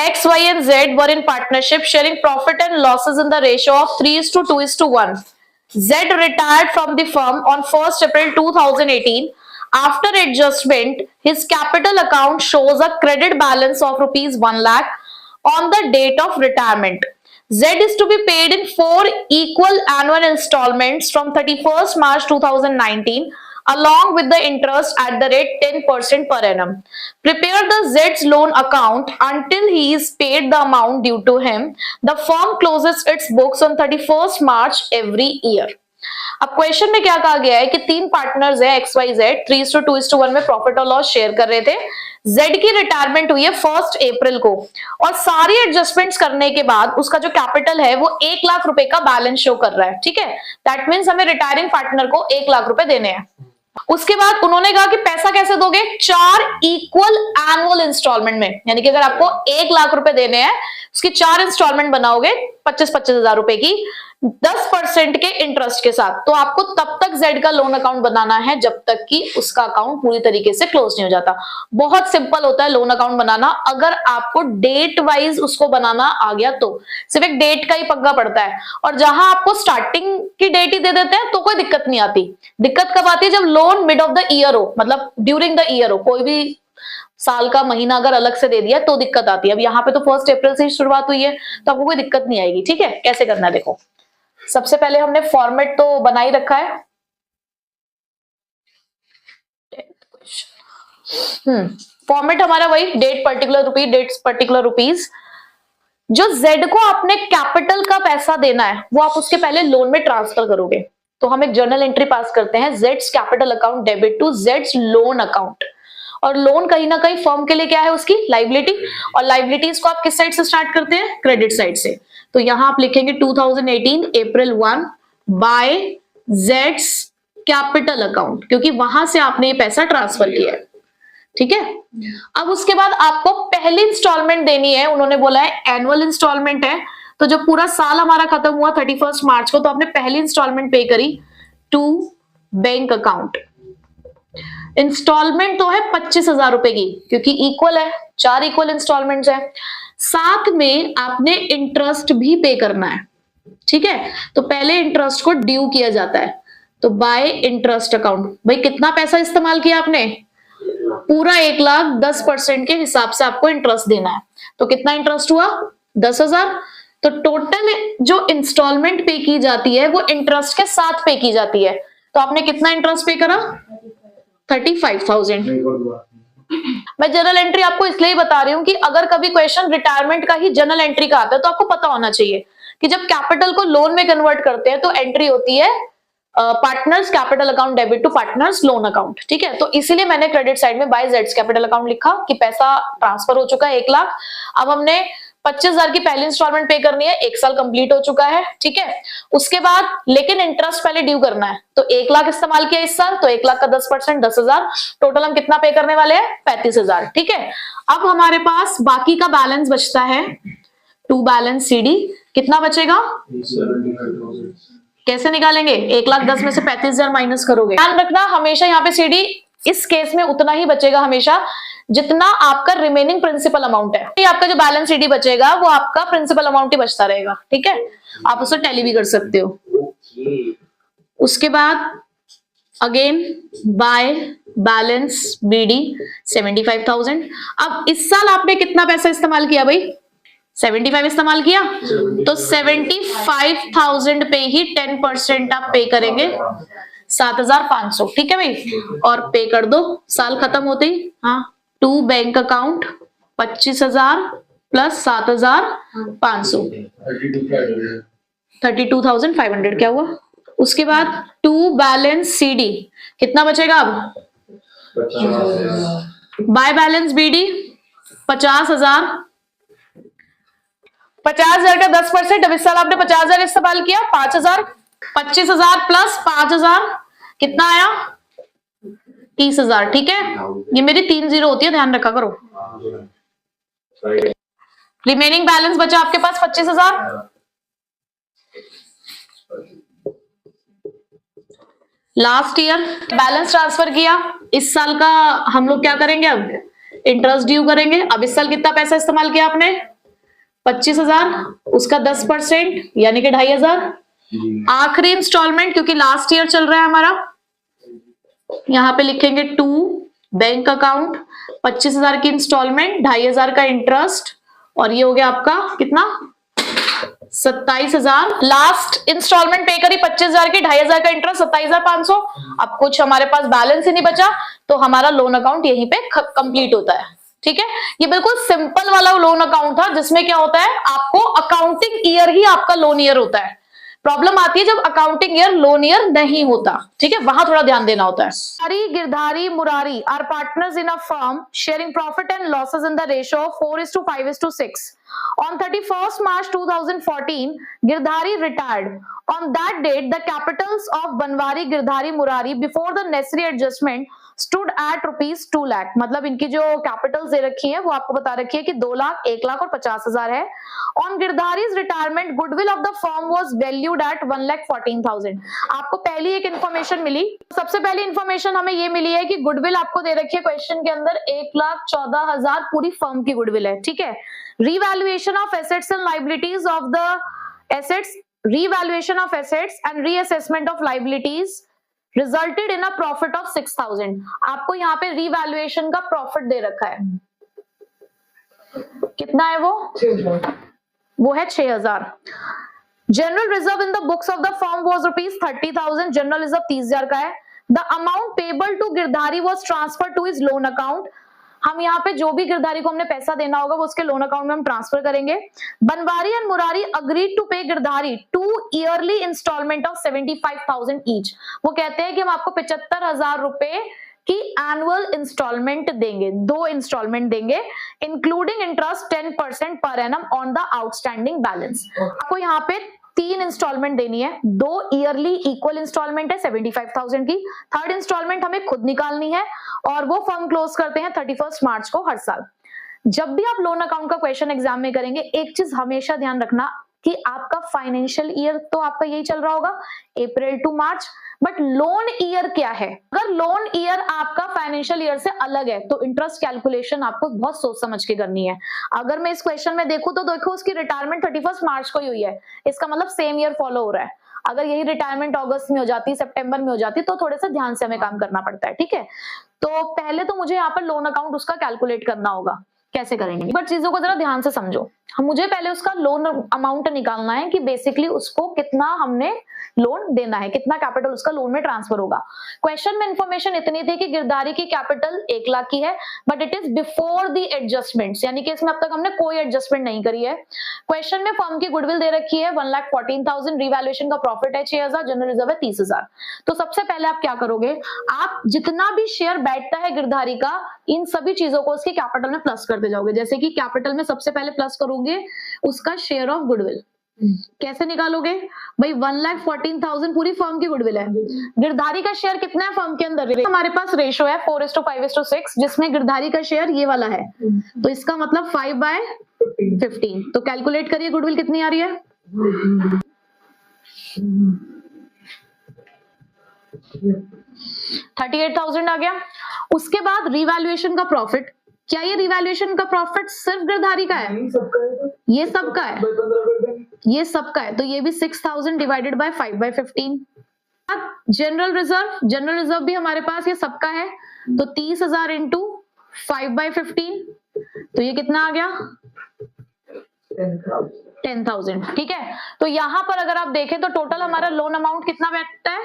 X, Y and Z were in partnership sharing profit and losses in the ratio of 3:2:1. Z retired from the firm on 1st April 2018. After adjustment, his capital account shows a credit balance of rupees 1 lakh on the date of retirement. Z is to be paid in 4 equal annual installments from 31st March 2019 along with the interest at the rate 10% per annum. Prepare the Z's loan account until he is paid the amount due to him. The firm closes its books on 31st March every year. अब question में क्या कहा गया है कि 3 partners है XYZ 3:2:1 में profit और लॉस शेयर कर रहे थे। Z की रिटायरमेंट हुई है 1 अप्रैल को और सारी एडजस्टमेंट्स करने के बाद उसका जो कैपिटल है वो 1 लाख रुपए का बैलेंस शो कर रहा है। ठीक है, दैट मीन्स हमें रिटायरिंग पार्टनर को 1 लाख रुपए देने हैं। उसके बाद उन्होंने कहा कि पैसा कैसे दोगे, 4 इक्वल एनुअल इंस्टॉलमेंट में, यानी कि अगर आपको 1 लाख रुपए देने हैं उसकी 4 इंस्टॉलमेंट बनाओगे 25-25 हजार रुपए की 10% के इंटरेस्ट के साथ। तो आपको तब तक जेड का लोन अकाउंट बनाना है जब तक कि उसका अकाउंट पूरी तरीके से क्लोज नहीं हो जाता। बहुत सिंपल होता है लोन अकाउंट बनाना, अगर आपको डेट वाइज उसको बनाना आ गया तो सिर्फ एक डेट का ही पग्गा पड़ता है। और जहां आपको स्टार्टिंग की डेट ही दे देते हैं तो कोई दिक्कत नहीं आती। दिक्कत कब आती है, जब loan mid of the year हो, मतलब ड्यूरिंग द ईयर हो, कोई भी साल का महीना अगर अलग से दे दिया तो दिक्कत आती है। अब यहाँ पे तो 1 अप्रैल से ही शुरुआत हुई है तो आपको कोई दिक्कत नहीं आएगी। ठीक है, कैसे करना है देखो। सबसे पहले हमने फॉर्मेट तो बना ही रखा है। फॉर्मेट हमारा वही date particular rupees, dates particular rupees. जो जेड को आपने कैपिटल का पैसा देना है वो आप उसके पहले लोन में ट्रांसफर करोगे। तो हम एक जर्नल एंट्री पास करते हैं, Jades capital account debit to Jades loan account. और लोन कहीं ना कहीं फर्म के लिए क्या है, उसकी लाइबिलिटी, और लाइबिलिटीज को आप किस साइड से स्टार्ट करते हैं, क्रेडिट साइड से। तो यहां आप लिखेंगे 2018 अप्रैल 1 बाय जेड्स कैपिटल अकाउंट, क्योंकि वहां से आपने ये पैसा ट्रांसफर किया है। ठीक है, अब उसके बाद आपको पहली इंस्टॉलमेंट देनी है। उन्होंने बोला है एनुअल इंस्टॉलमेंट है, तो जब पूरा साल हमारा खत्म हुआ 31 मार्च को तो आपने पहली इंस्टॉलमेंट पे करी टू बैंक अकाउंट। इंस्टॉलमेंट तो है 25,000 रुपए की, क्योंकि इक्वल है, 4 इक्वल इंस्टॉलमेंट्स है। साथ में आपने इंटरेस्ट भी पे करना है। ठीक है, तो पहले इंटरेस्ट को ड्यू किया जाता है, तो बाय इंटरेस्ट अकाउंट। भाई कितना पैसा इस्तेमाल किया आपने, पूरा 1 लाख, 10% के हिसाब से आपको इंटरेस्ट देना है। तो कितना इंटरेस्ट हुआ, 10,000। तो टोटल जो इंस्टॉलमेंट पे की जाती है वो इंटरेस्ट के साथ पे की जाती है। तो आपने कितना इंटरेस्ट पे करा, 35,000। मैं जनरल एंट्री आपको इसलिए बता रही हूं कि अगर कभी क्वेश्चन रिटायरमेंट का ही जनरल एंट्री का आता है तो आपको पता होना चाहिए कि जब कैपिटल को लोन में कन्वर्ट करते हैं तो एंट्री होती है partners capital account debit to partners loan account. ठीक है, तो इसीलिए मैंने क्रेडिट साइड में बाय जेड्स कैपिटल अकाउंट लिखा कि पैसा ट्रांसफर हो चुका है 1 लाख। अब हमने 25,000 की पहली इंस्टॉलमेंट पे करनी है, 1 साल कंप्लीट हो चुका है। ठीक है, उसके बाद लेकिन इंटरेस्ट पहले ड्यू करना है, तो 1 लाख इस्तेमाल किया इस साल, तो 1 लाख का 10% 10,000, टोटल हम कितना पे करने वाले हैं, 35,000। ठीक है, अब हमारे पास बाकी का बैलेंस बचता है टू बैलेंस CD। कितना बचेगा, 75,000। कैसे निकालेंगे, 1,10,000 में से 35,000 माइनस करोगे। ध्यान रखना हमेशा यहाँ पे CD इस केस में उतना ही बचेगा हमेशा जितना आपका रिमेनिंग प्रिंसिपल अमाउंट है। आपका जो बैलेंस CD बचेगा वो आपका प्रिंसिपल अमाउंट ही बचता रहेगा। ठीक है, आप उसे टैली भी कर सकते हो। उसके बाद अगेन बाय बैलेंस BD 75,000। अब इस साल आपने कितना पैसा इस्तेमाल किया भाई, 75 इस्तेमाल किया, तो 75,000 पे ही 10% आप पे करेंगे, 7,500। ठीक है भाई, और पे कर दो साल खत्म होते ही। हाँ, टू बैंक अकाउंट 25,000 प्लस 7,500, 32,500 क्या हुआ। उसके बाद टू बैलेंस CD कितना बचेगा, अब 50,000। बाय बैलेंस BD 50,000, 50,000 का 10%। अब इस साल आपने 50,000 इस्तेमाल किया, 5,000, 25,000 प्लस 5,000 कितना आया, 30,000। ठीक है, ये मेरी 3 0 होती है, ध्यान रखा करो। रिमेनिंग बैलेंस बचा आपके पास 25,000। लास्ट ईयर बैलेंस ट्रांसफर किया, इस साल का हम लोग क्या करेंगे, अब इंटरेस्ट ड्यू करेंगे। अब इस साल कितना पैसा इस्तेमाल किया आपने, 25,000, उसका 10% यानी कि 2,500। जी। आखिरी इंस्टॉलमेंट क्योंकि लास्ट ईयर चल रहा है हमारा, यहाँ पे लिखेंगे टू बैंक अकाउंट, 25,000 की इंस्टॉलमेंट, 2,500 का इंटरेस्ट, और ये हो गया आपका कितना 27,000। लास्ट इंस्टॉलमेंट पे करी 25,000 की, 2,500 का इंटरेस्ट, 27,500। अब कुछ हमारे पास बैलेंस ही नहीं बचा, तो हमारा लोन अकाउंट यहीं पे कंप्लीट होता है। ठीक है, ये बिल्कुल सिंपल वाला लोन अकाउंट था जिसमें क्या होता है, आपको अकाउंटिंग ईयर ही आपका लोन ईयर होता है। प्रॉब्लम आती है जब अकाउंटिंग ईयर लोन ईयर नहीं होता। ठीक है, वहां थोड़ा ध्यान देना होता है। Hari, Girdhari, Murari are partners in a firm sharing profit and losses in the ratio of 4:5:6। On 31st March 2014, Girdhari retired. On that date, the capitals of Banwari, Girdhari, Murari before the necessary adjustment stood at rupees 2 lakh। मतलब इनकी जो Capitals दे रखी है वो आपको बता रखी है कि 2 लाख, 1 लाख और 50,000 है। On Girdhari's retirement, goodwill of the firm was valued at 1,14,000। आपको पहली एक इंफॉर्मेशन मिली, सबसे पहली इंफॉर्मेशन हमें ये मिली है कि गुडविल आपको दे रखी है क्वेश्चन के अंदर 1,14,000 पूरी फर्म की गुडविल है। ठीक है, revaluation of assets and liabilities of the assets, revaluation of assets and reassessment of liabilities resulted in a profit of 6,000। आपको यहाँ पे revaluation का प्रॉफिट दे रखा है, कितना है वो है 6,000। General reserve in the books of the firm was rupees 30,000। General reserve 30,000 का है। The amount payable to Girdhari was transfer to his loan account. हम यहाँ पे जो भी गिरधारी को हमने पैसा देना होगा वो उसके लोन अकाउंट में हम ट्रांसफर करेंगे। Banwari and Murari agreed to pay Girdhari 2 yearly instalment of 75,000 each. वो कहते हैं कि हम आपको 75,000 रुपए की एनुअल इंस्टॉलमेंट देंगे, 2 इंस्टॉलमेंट देंगे, including interest 10% per annum on the outstanding balance. आपको यहाँ पे 3 इंस्टॉलमेंट देनी है, 2 ईयरली इक्वल इंस्टॉलमेंट है 75,000 की, 3rd इंस्टॉलमेंट हमें खुद निकालनी है और वो फर्म क्लोज करते हैं 31 मार्च को हर साल। जब भी आप लोन अकाउंट का क्वेश्चन एग्जाम में करेंगे, एक चीज हमेशा ध्यान रखना कि आपका फाइनेंशियल ईयर तो आपका यही चल रहा होगा April to March, but loan year क्या है। अगर लोन ईयर आपका फाइनेंशियल ईयर से अलग है तो इंटरेस्ट कैलकुलेशन आपको बहुत सोच समझ के करनी है। अगर मैं इस क्वेश्चन में देखूं तो देखो उसकी रिटायरमेंट 31 मार्च को ही हुई है, इसका मतलब सेम ईयर फॉलो हो रहा है। अगर यही रिटायरमेंट अगस्त में हो जाती, सितंबर में हो जाती, तो थोड़े से ध्यान से हमें काम करना पड़ता है। ठीक है, तो पहले तो मुझे यहाँ पर लोन अकाउंट उसका कैलकुलेट करना होगा। कैसे करेंगे, बट चीजों को जरा ध्यान से समझो। मुझे पहले उसका लोन अमाउंट निकालना है कि बेसिकली उसको कितना हमने लोन देना है, कितना कैपिटल उसका लोन में ट्रांसफर होगा। क्वेश्चन में इंफॉर्मेशन इतनी थी कि गिरधारी की कैपिटल 1 लाख की है, but it is before the adjustments, यानी कि इसमें अब तक हमने कोई एडजस्टमेंट नहीं करी है। क्वेश्चन में फर्म की गुडविल दे रखी है 1,14,000, रिवैल्यूएशन का प्रॉफिट है 6,000, जनरल रिजर्व है 30,000। तो सबसे पहले आप क्या करोगे, आप जितना भी शेयर बैठता है गिरधारी का, इन सभी चीजों को उसकी कैपिटल में प्लस करते जाओगे। जैसे कि कैपिटल में सबसे पहले प्लस करोगे उसका शेयर ऑफ गुडविल। कैसे निकालोगे भाई, 1,14,000 पूरी फर्म की गुडविल है, गिरधारी का शेयर कितना है फर्म के अंदर, हमारे पास रेशो है 4:5:6, जिसमें गिरधारी का शेयर ये वाला है, तो इसका मतलब 5/15। तो कैलकुलेट करिए गुडविल कितनी आ रही है, 38,000 आ गया। उसके बाद रिवैल्यूएशन का प्रॉफिट, क्या ये रिवैल्यूएशन का प्रॉफिट सिर्फ गिरधारी का है, ये सबका है, ये सबका है, तो ये भी 6,000 डिवाइडेड बाय 5/15। जनरल रिजर्व भी हमारे पास ये सबका है, तो 30,000 इंटू 5/15, तो ये कितना आ गया 10,000। ठीक है, तो यहां पर अगर आप देखें तो टोटल हमारा लोन अमाउंट कितना बैठता है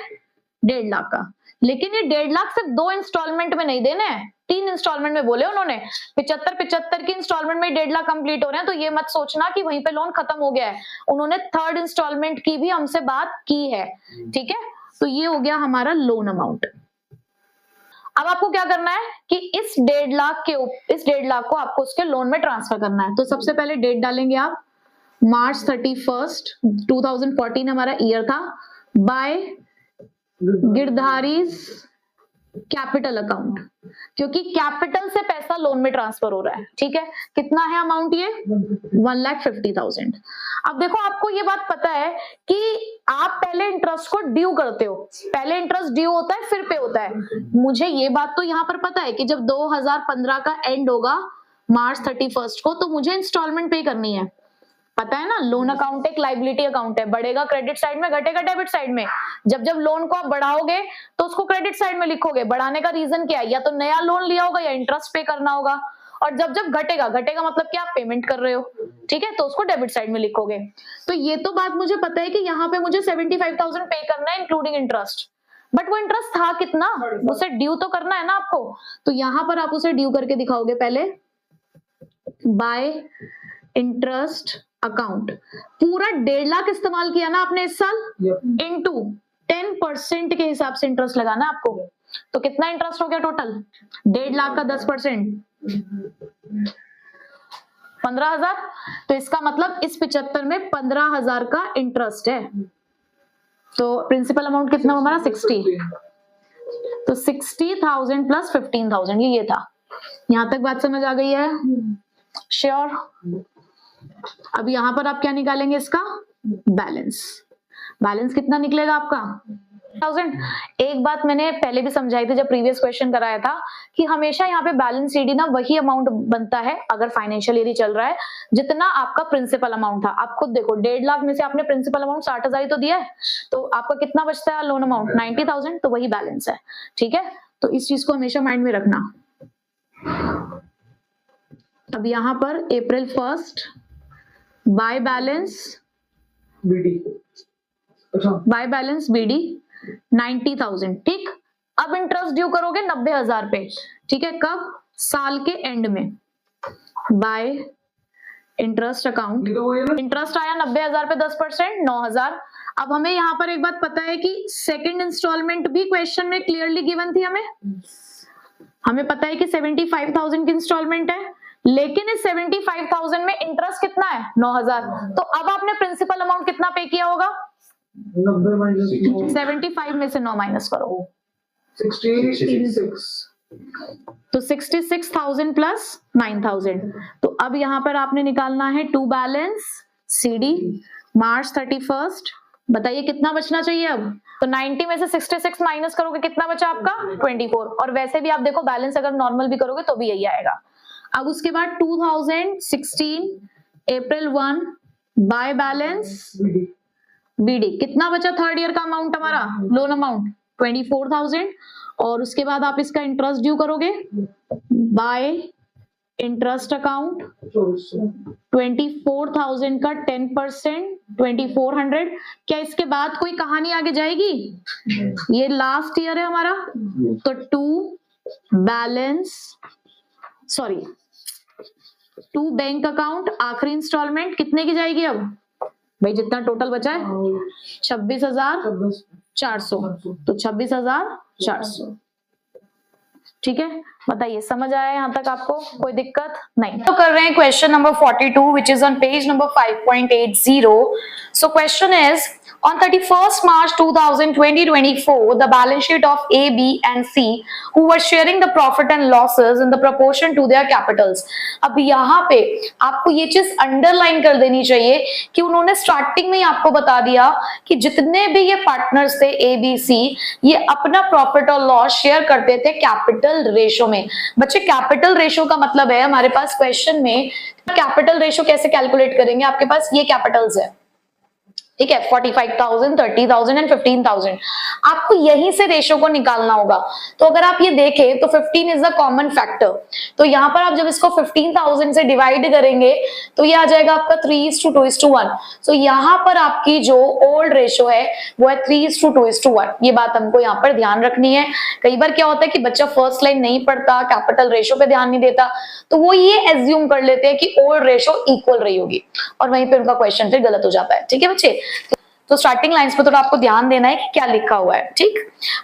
1.5 लाख का, लेकिन ये 1.5 लाख सिर्फ 2 इंस्टॉलमेंट में नहीं देने हैं, 3 इंस्टॉलमेंट में बोले उन्होंने। 75 की इंस्टॉलमेंट में 1.5 लाख कंप्लीट हो रहे हैं, तो ये मत सोचना कि वहीं पे लोन खत्म हो गया है, उन्होंने 3rd इंस्टॉलमेंट की भी हमसे बात की है। ठीक है, तो ये हो गया हमारा लोन अमाउंट। अब आपको क्या करना है कि इस 1.5 लाख को आपको उसके लोन में ट्रांसफर करना है। तो सबसे पहले डेट डालेंगे आप, मार्च 31, 2014 हमारा ईयर था, बाय गिरधारीज कैपिटल अकाउंट, क्योंकि कैपिटल से पैसा लोन में ट्रांसफर हो रहा है। ठीक है, कितना है अमाउंट ये 1,50,000। अब देखो आपको ये बात पता है कि आप पहले इंटरेस्ट को ड्यू करते हो, पहले इंटरेस्ट ड्यू होता है फिर पे होता है। मुझे ये बात तो यहाँ पर पता है कि जब 2015 का एंड होगा मार्च 31 को, तो मुझे इंस्टॉलमेंट पे करनी है। पता है ना, लोन अकाउंट एक लाइबिलिटी अकाउंट है, बढ़ेगा क्रेडिट साइड में, घटेगा डेबिट साइड में। जब जब लोन को आप बढ़ाओगे तो उसको क्रेडिट साइड में लिखोगे। बढ़ाने का रीजन क्या है, या तो नया लोन लिया होगा या इंटरेस्ट पे करना होगा। और जब जब घटेगा, घटेगा मतलब कि आप पेमेंट कर रहे हो, ठीक है, तो उसको डेबिट साइड में लिखोगे। तो ये तो बात मुझे पता है कि यहाँ पे मुझे 75,000 पे करना है इंक्लूडिंग इंटरेस्ट, बट वो इंटरेस्ट था कितना, उसे ड्यू तो करना है ना आपको। तो यहाँ पर आप उसे ड्यू करके दिखाओगे पहले बाय इंटरेस्ट अकाउंट। पूरा 1.5 लाख इस्तेमाल किया ना आपने इस साल, इनटू 10% के हिसाब से इंटरेस्ट लगाना आपको। तो कितना इंटरेस्ट हो गया टोटल, 1.5 लाख का 10%, 15,000। तो इसका मतलब इस 75 में 15,000 का इंटरेस्ट है। तो प्रिंसिपल अमाउंट कितना हमारा 60, तो 60,000 प्लस 15,000 ये था। यहां तक बात समझ आ गई है, श्योर। अब यहां पर आप क्या निकालेंगे, इसका बैलेंस। बैलेंस कितना निकलेगा आपका 1000। एक बात मैंने पहले भी समझाई थी जब प्रीवियस क्वेश्चन कराया था कि हमेशा यहाँ पे बैलेंस सीडी ना वही अमाउंट बनता है अगर फाइनेंशियल ईयर चल रहा है जितना आपका प्रिंसिपल अमाउंट था। आप खुद देखो 1.5 लाख में से आपने प्रिंसिपल अमाउंट 60,000 ही तो दिया है, तो आपका कितना बचता है लोन अमाउंट 90,000, तो वही बैलेंस है, ठीक है। तो इस चीज को हमेशा माइंड में रखना। अब यहाँ पर अप्रैल 1 बाय बैलेंस बीडी, अच्छा बाय बैलेंस बीडी 90,000, ठीक। अब इंटरेस्ट ड्यू करोगे 90,000 पे, ठीक है, कब, साल के एंड में। बाय इंटरेस्ट अकाउंट, इंटरेस्ट आया 90,000 पे 10%, 9,000। अब हमें यहाँ पर एक बात पता है कि सेकंड इंस्टॉलमेंट भी क्वेश्चन में क्लियरली गिवन थी। हमें पता है कि 75,000 की इंस्टॉलमेंट है, लेकिन इस 75,000 में इंटरेस्ट कितना है 9,000। तो अब आपने प्रिंसिपल अमाउंट कितना पे किया होगा 90 माइनस 75 में से 9 माइनस करो, 66। तो 66,000 प्लस 9,000। तो अब यहाँ पर आपने निकालना है टू बैलेंस सीडी मार्च 31। बताइए कितना बचना चाहिए अब, तो 90 में से 66 माइनस करोगे कितना बचा आपका 24। और वैसे भी आप देखो बैलेंस अगर नॉर्मल भी करोगे तो भी यही आएगा। अब उसके बाद 2016 अप्रैल 1 बाय बैलेंस बीडी कितना बचा थर्ड ईयर का अमाउंट हमारा लोन अमाउंट 24,000। और उसके बाद आप इसका इंटरेस्ट ड्यू करोगे बाय इंटरेस्ट अकाउंट 24,000 का 10% 2400। क्या इसके बाद कोई कहानी आगे जाएगी, ये लास्ट ईयर है हमारा, तो to balance sorry to bank account आखिरी इंस्टॉलमेंट कितने की जाएगी अब भाई, जितना टोटल बचा है 26,400, तो 26,400, ठीक है। बताइए समझ आया यहाँ तक आपको, कोई दिक्कत नहीं। तो कर रहे हैं question number 42 which is on page number 5.80। So question is on 31st March 2024 the balance sheet of A, B and C who were sharing the profit and losses in the proportion to their capitals। अब यहाँ पे आपको ये चीज underline कर देनी चाहिए कि उन्होंने स्टार्टिंग में ही आपको बता दिया कि जितने भी ये पार्टनर्स थे A, B, C ये अपना प्रॉफिट और लॉस शेयर करते थे कैपिटल रेशो में। बच्चे कैपिटल रेशो का मतलब है हमारे पास क्वेश्चन में कैपिटल रेशो कैसे कैलकुलेट करेंगे, आपके पास ये कैपिटल्स है, ठीक है, 45,000, 30,000 एंड 15,000। आपको यहीं से रेशो को निकालना होगा। तो अगर आप ये देखें तो 15 इज द कॉमन फैक्टर, तो यहाँ पर आप जब इसको 15,000 से डिवाइड करेंगे तो ये आ जाएगा आपका 3:2:1। सो यहाँ पर आपकी जो ओल्ड रेशो है वो है 3:2:1। ये बात हमको यहाँ पर ध्यान रखनी है। कई बार क्या होता है कि बच्चा फर्स्ट लाइन नहीं पढ़ता, कैपिटल रेशो पे ध्यान नहीं देता, तो वो ये एज्यूम कर लेते हैं कि ओल्ड रेशो इक्वल रही होगी और वहीं पे उनका क्वेश्चन फिर गलत हो जाता है, ठीक है बच्चे। तो स्टार्टिंग लाइंस पे थोड़ा आपको ध्यान देना है कि क्या लिखा हुआ है, ठीक।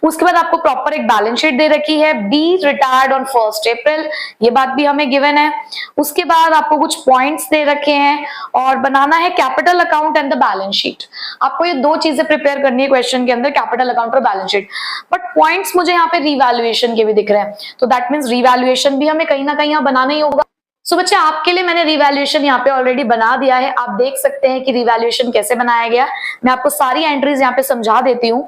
उसके बाद आपको प्रॉपर एक बैलेंस शीट दे रखी है, बी रिटायर्ड ऑन 1 अप्रैल, ये बात भी हमें गिवन है। उसके बाद आपको कुछ पॉइंट्स दे रखे हैं और बनाना है capital account and the balance sheet. आपको ये दो चीजें प्रिपेयर करनी है क्वेश्चन के अंदर, कैपिटल अकाउंट और बैलेंस शीट। बट पॉइंट्स मुझे यहाँ पे रिवैल्यूएशन के भी दिख रहे हैं, तो दैट मीन्स रिवैल्यूएशन भी हमें कहीं ना कहीं यहाँ बनाना ही होगा। सो बच्चे आपके लिए मैंने रिवैल्यूएशन यहाँ पे ऑलरेडी बना दिया है, आप देख सकते हैं कि रिवैल्यूएशन कैसे बनाया गया। मैं आपको सारी एंट्रीज यहाँ पे समझा देती हूँ।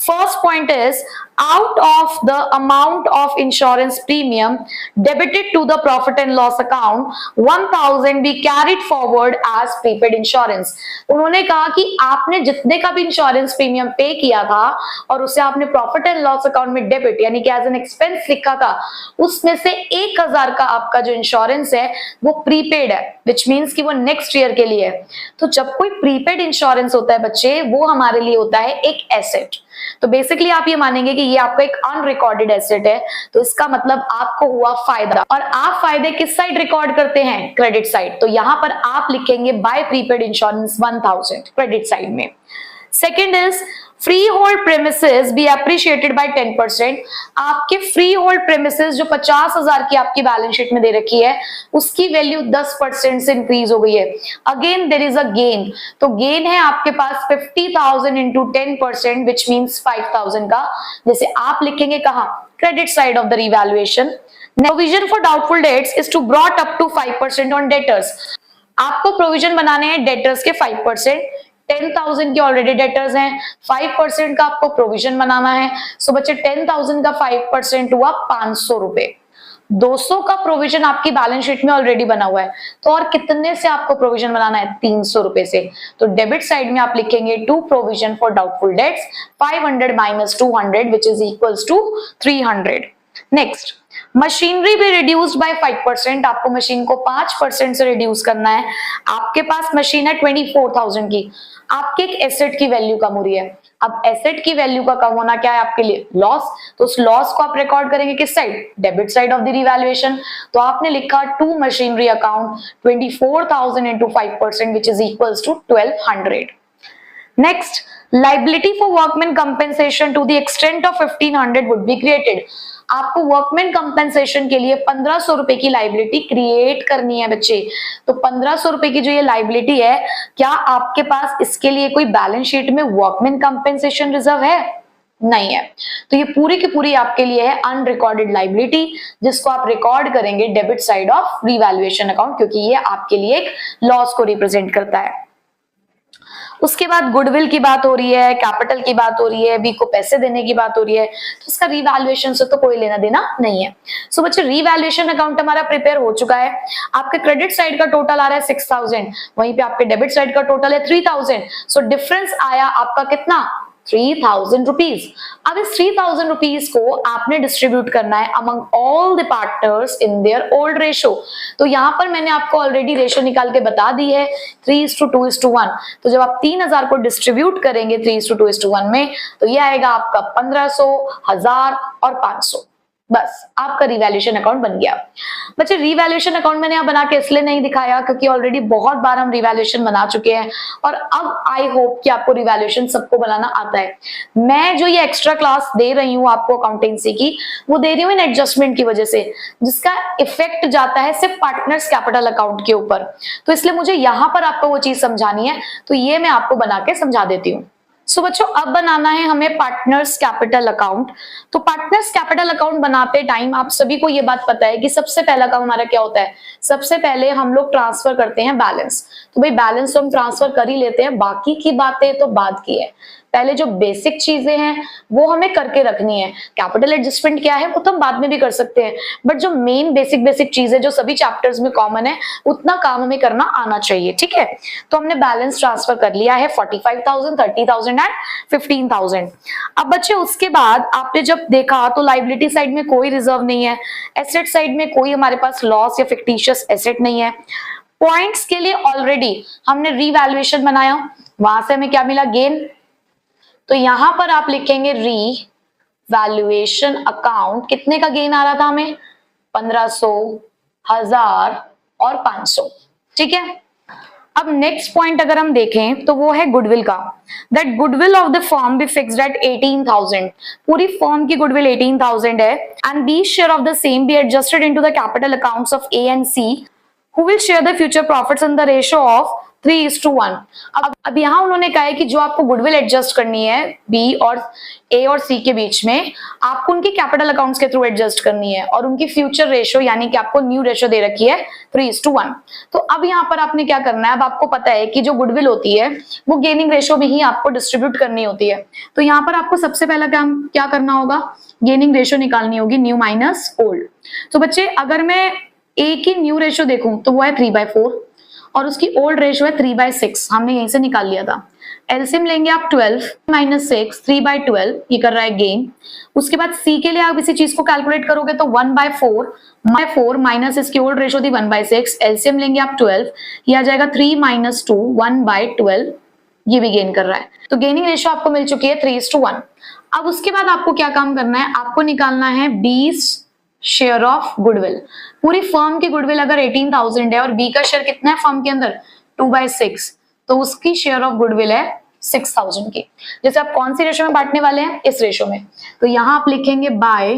First point is out of the amount of insurance premium debited to the profit and loss account 1000 be carried forward as prepaid insurance। उन्होंने कहा कि आपने जितने का भी इंश्योरेंस प्रीमियम पे किया था और उसे आपने प्रॉफिट एंड लॉस अकाउंट में डेबिट यानी कि एज एन एक्सपेंस लिखा था, उसमें से 1000 का आपका जो इंश्योरेंस है वो प्रीपेड है, विच मीन्स कि वो नेक्स्ट ईयर के लिए है। तो जब कोई प्रीपेड इंश्योरेंस होता है बच्चे, वो हमारे लिए होता है एक एसेट। तो बेसिकली आप ये मानेंगे कि ये आपका एक अनरिकॉर्डेड एसेट है, तो इसका मतलब आपको हुआ फायदा। और आप फायदे किस साइड रिकॉर्ड करते हैं? Credit side. तो यहां पर आप लिखेंगे by prepaid insurance 1000 credit side में। Second is free hold premises be appreciated by 10%। आपके फ्री होल्ड प्रेमिसेस जो 50,000 की आपकी बैलेंस शीट में दे रखी है, उसकी वैल्यू 10% से इंक्रीज हो गई है। Again there is a gain, तो गेन है आपके पास 50,000 इंटू 10% विच मीन्स 5,000 का, जैसे आप लिखेंगे कहा? Credit side of the revaluation. Provision for doubtful debts is to brought up to 5% on debtors. आपको प्रोविजन बनाने हैं डेटर्स के 5%, 10,000 के ऑलरेडी डेटर्स हैं, 5% का आपको प्रोविजन बनाना है। सो बच्चे 10,000 का 5% हुआ 500 रुपए। 200 का प्रोविजन आपकी बैलेंस शीट में ऑलरेडी बना हुआ है, तो और कितने से आपको प्रोविजन बनाना है? 300 रुपए से। तो डेबिट साइड में आप लिखेंगे to provision for doubtful debts 500 minus 200 which is equals to 300। Next, machinery भी रिड्यूस्ड बाय 5%। आपको मशीन को 5% से रिड्यूस करना है। आपके पास मशीन है 24,000 की, आपके एक एसेट की वैल्यू कम हो रही है। अब एसेट की वैल्यू का कम होना क्या है आपके लिए? लॉस। तो उस लॉस को आप रिकॉर्ड करेंगे किस side? Debit side of the revaluation. तो आपने लिखा to machinery account 24,000 into 5% which is equals to 1200। Next, liability for workman compensation to the extent of 1500 would be created। आपको वर्कमैन कंपेंसेशन के लिए 1500 रुपए की लाइबिलिटी क्रिएट करनी है बच्चे। तो 1500 रुपए की जो ये लाइबिलिटी है, क्या आपके पास इसके लिए कोई बैलेंस शीट में वर्कमैन कंपेंसेशन रिजर्व है? नहीं है। तो ये पूरी की पूरी आपके लिए है अनरिकॉर्डेड लाइबिलिटी, जिसको आप रिकॉर्ड करेंगे debit side of revaluation account, क्योंकि ये आपके लिए एक लॉस को रिप्रेजेंट करता है। उसके बाद गुडविल की बात हो रही है, कैपिटल की बात हो रही है, बी को पैसे देने की बात हो रही है, तो इसका रिवैल्यूएशन से तो कोई लेना देना नहीं है। सो बच्चे रिवैल्यूएशन अकाउंट हमारा प्रिपेयर हो चुका है। आपके क्रेडिट साइड का टोटल आ रहा है 6,000, वहीं पे आपके डेबिट साइड का टोटल है 3,000। सो डिफरेंस आया आपका कितना? 3,000 रुपीज। अब इस 3,000 रुपीज को आपने डिस्ट्रीब्यूट करना है among all the partners in their old ratio. तो यहां पर मैंने आपको ऑलरेडी रेशो निकाल के बता दी है 3:2:1। तो जब आप 3,000 को डिस्ट्रीब्यूट करेंगे 3:2:1 में, तो ये आएगा आपका 1500, 1000 और 500। बस आपका रिवैल्यूएशन अकाउंट बन गया। बच्चे रिवैल्यूएशन अकाउंट मैंने यहाँ बना के इसलिए नहीं दिखाया क्योंकि ऑलरेडी बहुत बार हम रिवैल्यूएशन बना चुके हैं, और अब आई होप कि आपको रिवैल्यूएशन सबको बनाना आता है। मैं जो ये एक्स्ट्रा क्लास दे रही हूँ आपको अकाउंटेंसी की, वो दे रही हूँ इन एडजस्टमेंट की वजह से, जिसका इफेक्ट जाता है सिर्फ पार्टनर्स कैपिटल अकाउंट के ऊपर। तो इसलिए मुझे यहाँ पर आपको वो चीज समझानी है, तो ये मैं आपको बना के समझा देती हूँ। सो बच्चों, अब बनाना है हमें पार्टनर्स कैपिटल अकाउंट। तो पार्टनर्स कैपिटल अकाउंट बनाते टाइम आप सभी को ये बात पता है कि सबसे पहला काम हमारा क्या होता है? सबसे पहले हम लोग ट्रांसफर करते हैं बैलेंस। तो भाई बैलेंस तो हम ट्रांसफर कर ही लेते हैं, बाकी की बातें तो बाद की है। पहले जो बेसिक चीजें हैं वो हमें करके रखनी है। कैपिटल एडजस्टमेंट क्या है वो तो हम बाद में भी कर सकते हैं, बट जो मेन बेसिक चीजें जो सभी चैप्टर्स में कॉमन है, उतना काम हमें करना आना चाहिए। ठीक है, तो हमने बैलेंस ट्रांसफर कर लिया है 45,000, 30,000 एंड 15,000। अब बच्चे उसके बाद आपने जब देखा तो लाइबिलिटी साइड में कोई रिजर्व नहीं है, एसेट साइड में कोई हमारे पास लॉस या फिक्टिशियस एसेट नहीं है। पॉइंट्स के लिए ऑलरेडी हमने रिवैल्यूएशन बनाया, वहां से हमें क्या मिला? गेन। तो यहां पर आप लिखेंगे रीवैल्यूएशन अकाउंट। कितने का गेन आ रहा था हमें? 1500, 1000 और 500। ठीक है, अब नेक्स्ट पॉइंट अगर हम देखें तो वो है गुडविल का। That goodwill of the firm be fixed at 18,000। पूरी फर्म की गुडविल 18,000 है, and B share of the same be adjusted into the capital accounts of A and C, who will share the future profits in the ratio of 3:1। अब यहाँ उन्होंने कहा है कि जो आपको गुडविल एडजस्ट करनी है बी और ए और सी के बीच में, आपको उनकी कैपिटल अकाउंट्स के थ्रू एडजस्ट करनी है और उनकी फ्यूचर रेशो यानी कि आपको न्यू रेशो दे रखी है 3:1। तो अब यहाँ पर आपने क्या करना है, अब आपको पता है कि जो गुडविल होती है वो गेनिंग रेशो में ही आपको डिस्ट्रीब्यूट करनी होती है। तो यहाँ पर आपको सबसे पहला काम क्या करना होगा, गेनिंग रेशो निकालनी होगी, न्यू माइनस ओल्ड। तो बच्चे अगर मैं ए की न्यू रेशो देखूं तो वो है 3/4 और उसकी ओल्ड रेशो है 3/6, हमने यहीं से निकाल लिया था। एलसीएम लेंगे आप 12 माइनस 6, 3/12, ये कर रहा है गेन। उसके बाद सी के लिए आप इसी चीज को कैलकुलेट करोगे तो 1/4 माइनस इसकी ओल्ड रेशो थी 1/6, एलसीएम लेंगे आप 12, ये आ जाएगा 3 माइनस 2, 1/12, ये भी गेन कर रहा है। तो गेनिंग रेशो आपको मिल चुकी है 3:1। अब उसके बाद आपको क्या काम करना है, आपको निकालना है 20 शेयर ऑफ गुडविल। पूरी फर्म की गुडविल अगर 18,000 है और बी का शेयर कितना है फर्म के अंदर 2/6, तो उसकी शेयर ऑफ गुडविल है 6,000 की। जैसे आप कौन सी रेशो में बांटने वाले हैं, इस रेशो में। तो यहां आप लिखेंगे बाय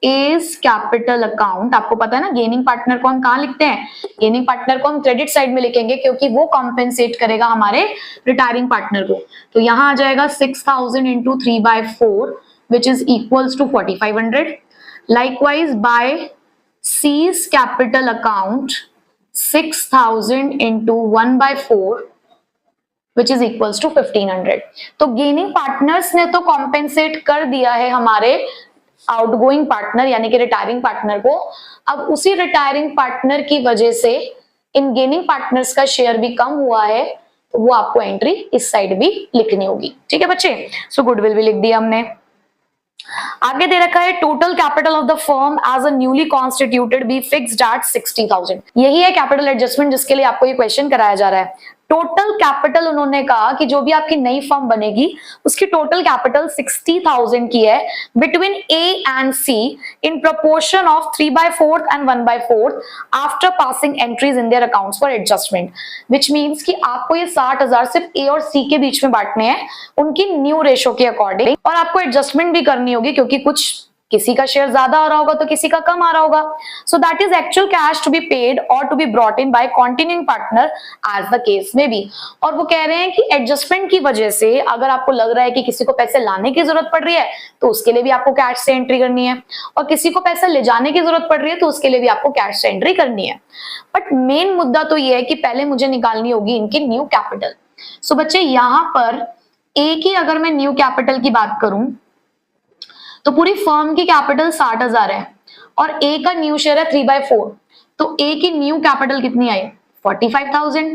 एज कैपिटल अकाउंट। आपको पता है ना गेनिंग पार्टनर को हम कहां लिखते हैं, गेनिंग पार्टनर को हम क्रेडिट साइड में लिखेंगे क्योंकि वो कॉम्पेंसेट करेगा हमारे रिटायरिंग पार्टनर को। तो यहां आ जाएगा 6,000 into 3/4 which is equals to 4,500। Likewise, by C's capital account 6,000 into 1/4 which is equals to 1,500। तो गेनिंग पार्टनर्स ने तो कॉम्पेंसेट कर दिया है हमारे आउटगोइंग पार्टनर यानी कि रिटायरिंग पार्टनर को। अब उसी रिटायरिंग पार्टनर की वजह से इन गेनिंग पार्टनर्स का शेयर भी कम हुआ है, तो वो आपको एंट्री इस साइड भी लिखनी होगी। ठीक है बच्चे, सो गुडविल भी लिख दिया हमने। आगे दे रखा है total capital of the firm as a newly constituted be fixed at 60,000। यही है कैपिटल एडजस्टमेंट जिसके लिए आपको ये क्वेश्चन कराया जा रहा है। टोटल कैपिटल उन्होंने कहा कि जो भी आपकी नई फर्म बनेगी उसकी टोटल कैपिटल 60,000 की है between A and C in proportion of 3/4 and 1/4 after passing entries in their accounts for adjustment, which means कि आपको ये 60,000 सिर्फ ए और सी के बीच में बांटने हैं उनकी न्यू रेशो के अकॉर्डिंग, और आपको एडजस्टमेंट भी करनी होगी क्योंकि कुछ किसी का शेयर ज्यादा आ रहा होगा तो किसी का कम आ रहा होगा। So that is actual cash to be paid और to be brought in by continuing partner as the case में बी। और वो कह रहे हैं कि एडजस्टमेंट की वजह से अगर आपको लग रहा है कि किसी को पैसे लाने की जरूरत पड़ रही है तो उसके लिए भी आपको कैश से एंट्री करनी है, और किसी को पैसे ले जाने की जरूरत पड़ रही है तो उसके लिए भी आपको कैश से एंट्री करनी है। बट मेन मुद्दा तो ये है कि पहले मुझे निकालनी होगी इनकी न्यू कैपिटल। सो बच्चे यहां पर ए की अगर मैं न्यू कैपिटल की बात करूं तो पूरी फर्म की कैपिटल 60,000 है और ए का न्यू शेयर है 3/4, तो ए की न्यू कैपिटल कितनी आई 45,000।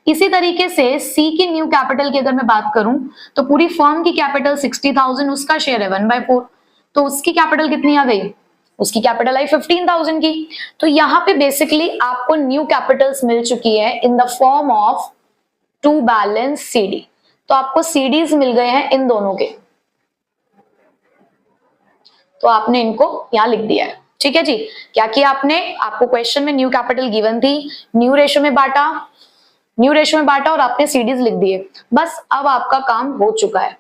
इसी तरीके से सी की न्यू कैपिटल की अगर मैं बात करूं तो पूरी फर्म की कैपिटल 60,000, उसका शेयर है 1/4, तो उसकी कैपिटल कितनी आ गई, उसकी कैपिटल आई 15,000 की। तो यहाँ पे बेसिकली आपको न्यू कैपिटल्स मिल चुकी है in the form of to balance CD. तो आपको सीडीज मिल गए हैं इन दोनों के, तो आपने इनको यहां लिख दिया है। ठीक है जी, क्या किया आपने, आपको क्वेश्चन में न्यू कैपिटल गिवन थी, न्यू रेशो में बांटा और आपने सीडीज लिख दिए। बस अब आपका काम हो चुका है।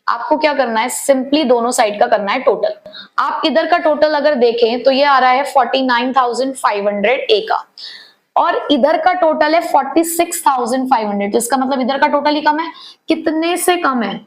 आपको क्या करना है, सिंपली दोनों साइड का करना है टोटल। आप इधर का टोटल अगर देखें तो ये आ रहा है 49,500 ए का, और इधर का टोटल है 46,500, जिसका मतलब इधर का टोटल ही कम है। कितने से कम है,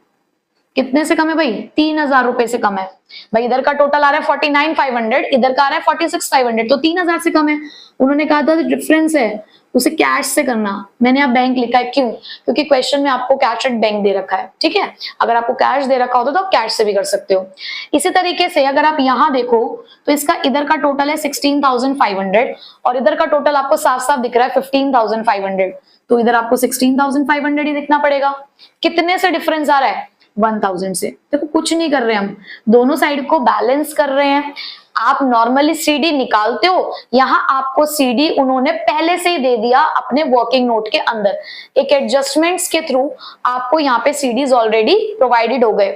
कितने से कम है भाई, 3,000 रुपए से कम है। भाई इधर का टोटल आ रहा है 49,500, इधर का आ रहा है 46,500, तो 3,000 से कम है। उन्होंने कहा था डिफरेंस है उसे कैश से करना, मैंने यहाँ बैंक लिखा है, क्यों, क्योंकि क्वेश्चन में आपको कैश एट बैंक दे रखा है। ठीक है, अगर आपको कैश दे रखा होता तो आप कैश से भी कर सकते हो। इसी तरीके से अगर आप यहाँ देखो तो इसका इधर का टोटल है 16,500 और इधर का टोटल आपको साफ साफ दिख रहा है 15,500, तो इधर आपको 16,500 ही दिखना पड़ेगा। कितने से डिफरेंस आ रहा है, 1,000 से। देखो कुछ नहीं कर रहे हम, दोनों साइड को बैलेंस कर रहे हैं। आप नॉर्मली सीडी निकालते हो, यहाँ आपको सीडी उन्होंने पहले से ही दे दिया अपने वर्किंग नोट के अंदर। एक एडजस्टमेंट्स के थ्रू आपको यहाँ पे सीडीज ऑलरेडी प्रोवाइडेड हो गए,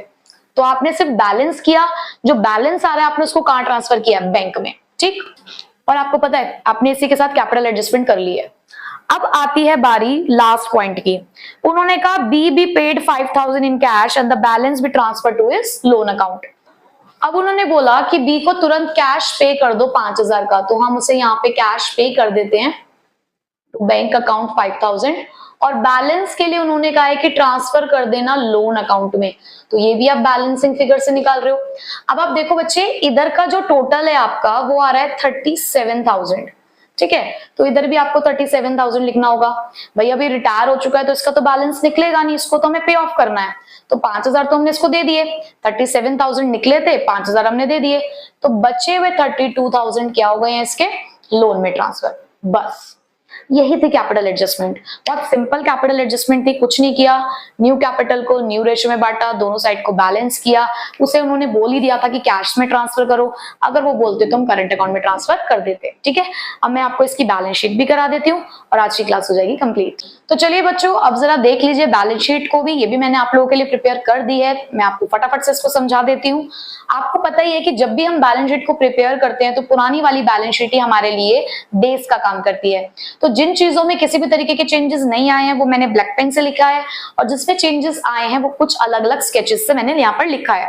तो आपने सिर्फ बैलेंस किया, जो बैलेंस आ रहा है आपने उसको कहाँ ट्रांसफर किया, बैंक में। ठीक, और आपको पता है आपने इसी के साथ कैपिटल एडजस्टमेंट कर ली है। अब आती है बारी लास्ट पॉइंट की। उन्होंने कहा be paid 5,000 in cash and the balance be transfer to his loan account. अब उन्होंने बोला कि बी को तुरंत कैश पे कर दो 5,000 का, तो हम उसे यहाँ पे कैश पे कर देते हैं। टू बैंक अकाउंट 5000 और बैलेंस के लिए उन्होंने कहा है कि ट्रांसफर कर देना लोन अकाउंट में। तो ये भी आप बैलेंसिंग फिगर से निकाल रहे हो। अब आप देखो बच्चे, इधर का जो टोटल है आपका वो आ रहा है 37,000, ठीक है। तो इधर भी आपको 37,000 लिखना होगा। भाई अभी रिटायर हो चुका है तो इसका तो बैलेंस निकलेगा नहीं, इसको तो हमें पे ऑफ करना है। तो 5,000 तो हमने इसको दे दिए, 37,000 निकले थे, 5,000 हमने दे दिए, तो बचे हुए 32,000 क्या हो गए हैं इसके लोन में ट्रांसफर। बस यही थी कैपिटल एडजस्टमेंट। बहुत सिंपल कैपिटल एडजस्टमेंट थी, कुछ नहीं किया। न्यू कैपिटल को न्यू रेशियो में बांटा, दोनों साइड को बैलेंस किया। उसे उन्होंने बोल ही दिया था कि कैश में ट्रांसफर करो, अगर वो बोलते तो हम करंट अकाउंट में ट्रांसफर कर देते, ठीक है। अब मैं आपको इसकी बैलेंस शीट भी करा देती हूँ और आज की क्लास हो जाएगी कंप्लीट। तो चलिए बच्चों, अब जरा देख लीजिए बैलेंस शीट को भी, ये भी मैंने आप लोगों के लिए प्रिपेयर कर दी है। मैं आपको फटाफट से इसको समझा देती हूँ। आपको पता ही है कि जब भी हम बैलेंस शीट को प्रिपेयर करते हैं तो पुरानी वाली बैलेंस शीट ही हमारे लिए बेस का काम करती है। तो जिन चीजों में किसी भी तरीके के चेंजेस नहीं आए हैं वो मैंने ब्लैक पेन से लिखा है, और जिसमें चेंजेस आए हैं वो कुछ अलग अलग स्केचेस से मैंने यहाँ पर लिखा है।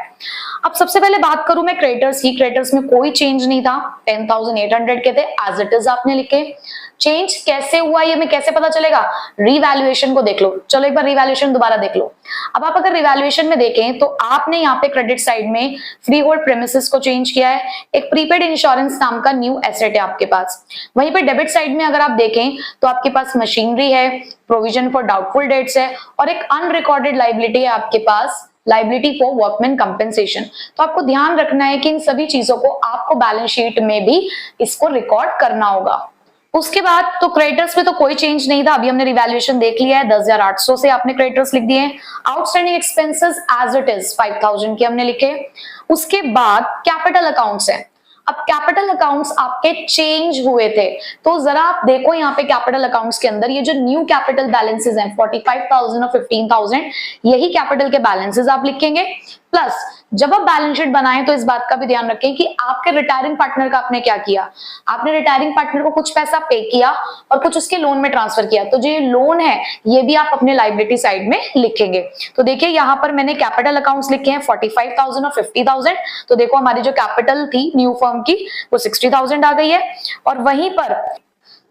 अब सबसे पहले बात करूं मैं क्रेडिटर्स की। क्रेडिटर्स में कोई चेंज नहीं था, 10,800 के थे, एज इट इज आपने लिखे। चेंज कैसे हुआ ये मैं कैसे पता चलेगा, रिवैल्यूएशन को देख लो। चलो एक बार रिवैल्यूएशन दोबारा देख लो। अब आप अगर रिवैल्यूएशन में देखें तो आपने यहाँ पे क्रेडिट साइड में फ्री होल्ड प्रेमिसेस को चेंज किया है, एक प्रीपेड इंश्योरेंस नाम का न्यू एसेट है आपके पास। वहीं पे डेबिट साइड में अगर आप देखें तो आपके पास मशीनरी है, प्रोविजन फॉर डाउटफुल डेट्स है, और एक अनरिकॉर्डेड लाइबिलिटी है आपके पास, लाइबिलिटी फॉर वर्कमैन कंपेंसेशन। तो आपको ध्यान रखना है कि इन सभी चीजों को आपको बैलेंस शीट में भी इसको रिकॉर्ड करना होगा। उसके बाद तो क्रेडिटर्स में तो कोई चेंज नहीं था, अभी हमने रिवैल्यूएशन देख लिया है, 10,800 से आपने क्रेडिटर्स लिख दिए। Outstanding expenses as it is 5,000 के हमने लिखे। उसके बाद कैपिटल अकाउंट्स है। अब कैपिटल अकाउंट्स आपके चेंज हुए थे, तो जरा आप देखो यहाँ पे कैपिटल अकाउंट्स के अंदर ये जो न्यू कैपिटल बैलेंसेस हैं 45,000 और 15,000, यही कैपिटल के बैलेंसेस आप लिखेंगे। प्लस जब आप बैलेंस शीट बनाएं तो इस बात का भी ध्यान रखें कि आपके रिटायरिंग पार्टनर का आपने क्या किया। आपने रिटायरिंग पार्टनर को कुछ पैसा पे किया और कुछ उसके लोन में ट्रांसफर किया, तो जो ये लोन है ये भी आप अपने लायबिलिटी साइड में लिखेंगे। तो देखिए यहाँ पर मैंने कैपिटल अकाउंट्स लिखे हैं 45,000 और 50,000। तो देखो हमारी जो कैपिटल थी न्यू फर्म की वो 60,000 आ गई है, और वहीं पर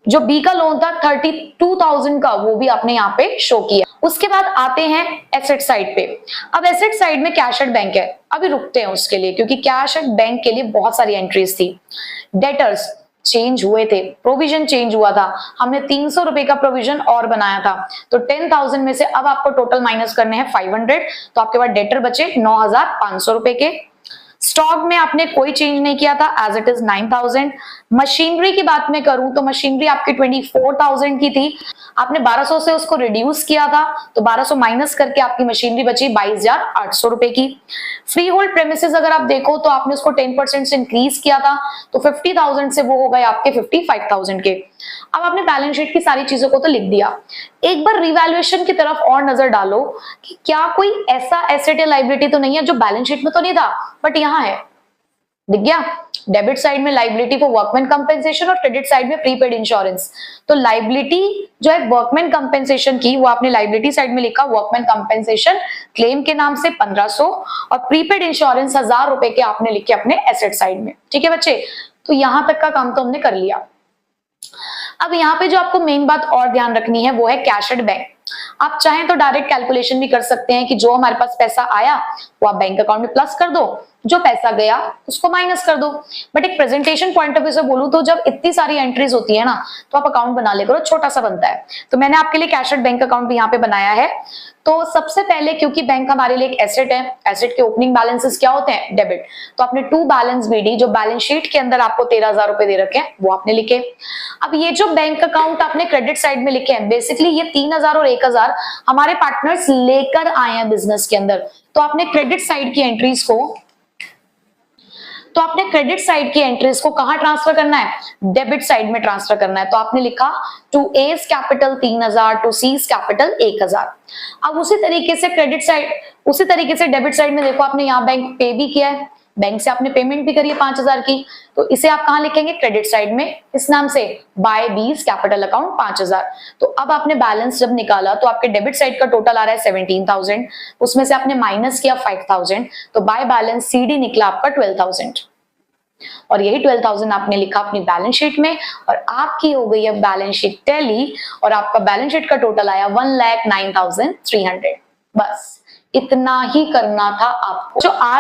जो बी का लोन था 32,000 का, वो भी आपने यहाँ पे शो किया। उसके बाद आते हैं एसेट साइड पे। अब एसेट साइड में कैश एट बैंक है, अभी रुकते हैं उसके लिए क्योंकि कैश एट बैंक के लिए बहुत सारी एंट्रीज थी। डेटर्स चेंज हुए थे, प्रोविजन चेंज हुआ था, हमने 300 रुपए का प्रोविजन और बनाया था। तो 10,000 में से अब आपको टोटल माइनस करने हैं 500, तो आपके पास डेटर बचे 9,500 रुपए के। स्टॉक में आपने कोई चेंज नहीं किया था, एज इट इज 9,000। मशीनरी की बात में करूं तो मशीनरी आपकी 24,000 की थी, आपने 1200 से उसको रिड्यूस किया था, तो 1200 माइनस करके आपकी मशीनरी बची 22,800 रुपए की। फ्री होल्ड प्रेमिसेस अगर आप देखो तो आपने उसको 10% से इंक्रीज किया था, तो 50,000 से वो हो गए आपके 55,000 के। अब आपने बैलेंस शीट की सारी चीजों को तो लिख दिया, एक बार रिवैल्यूएशन की तरफ और नजर डालो कि क्या कोई ऐसा एसेट या लायबिलिटी तो नहीं है जो बैलेंस शीट में तो नहीं था बट यहाँ है। दिख गया, डेबिट साइड में लायबिलिटी फॉर वर्कमैन कंपेंसेशन और क्रेडिट साइड में प्रीपेड इंश्योरेंस। तो लायबिलिटी जो है वर्कमैन कंपेंसेशन की वो आपने लायबिलिटी साइड में लिखा, वर्कमैन कंपेंसेशन क्लेम के नाम से 1,500, और प्रीपेड इंश्योरेंस 1,000 रुपए के आपने लिखे अपने एसेट साइड में। ठीक है बच्चे, तो यहां तक का काम तो हमने कर लिया। अब यहाँ पे जो आपको मेन बात और ध्यान रखनी है वो है कैश एट बैंक। आप चाहें तो डायरेक्ट कैलकुलेशन भी कर सकते हैं कि जो हमारे पास पैसा आया वो आप बैंक अकाउंट में प्लस कर दो, जो पैसा गया उसको माइनस कर दो। बट एक प्रेजेंटेशन पॉइंट ऑफ व्यू से बोलूं तो जब इतनी सारी एंट्रीज होती है ना तो आप अकाउंट बना ले करो, छोटा सा बनता है। तो मैंने आपके लिए कैश एट बैंक अकाउंट भी यहाँ पे बनाया है। तो सबसे पहले क्योंकि बैंक हमारे लिए एक एसेट है, एसेट के ओपनिंग बैलेंसेस क्या होते हैं, डेबिट। तो आपने टू बैलेंस बीडी जो बैलेंस शीट के अंदर आपको 13,000 रुपए दे रखे हैं वो आपने लिखे। अब ये जो बैंक अकाउंट आपने क्रेडिट साइड में लिखे हैं, बेसिकली ये 3,000 और 1,000 हमारे पार्टनर्स लेकर आए हैं बिजनेस के अंदर। तो आपने क्रेडिट साइड की एंट्रीज को कहां ट्रांसफर करना है, डेबिट साइड में ट्रांसफर करना है। तो आपने लिखा to A's capital 3,000, to C's capital 1,000। अब उसी तरीके से डेबिट साइड में देखो आपने यहाँ बैंक पे भी किया है, बैंक से आपने पेमेंट भी करी है 5,000 की, तो इसे आप कहां लिखेंगे, क्रेडिट साइड में, इस नाम से बाय बीज कैपिटल अकाउंट 5,000। तो अब आपने बैलेंस जब निकाला तो आपके डेबिट साइड का टोटल आ रहा है 17,000, उसमें से आपने माइनस किया 5,000, तो बाय बैलेंस सीडी निकला आपका 12,000। और यही 12,000 आपने लिखा अपनी बैलेंस शीट में और आपकी हो गई है बैलेंस शीट टैली और आपका बैलेंस शीट का टोटल आया 1,09,300। बस इतना ही करना था आपको। जो आज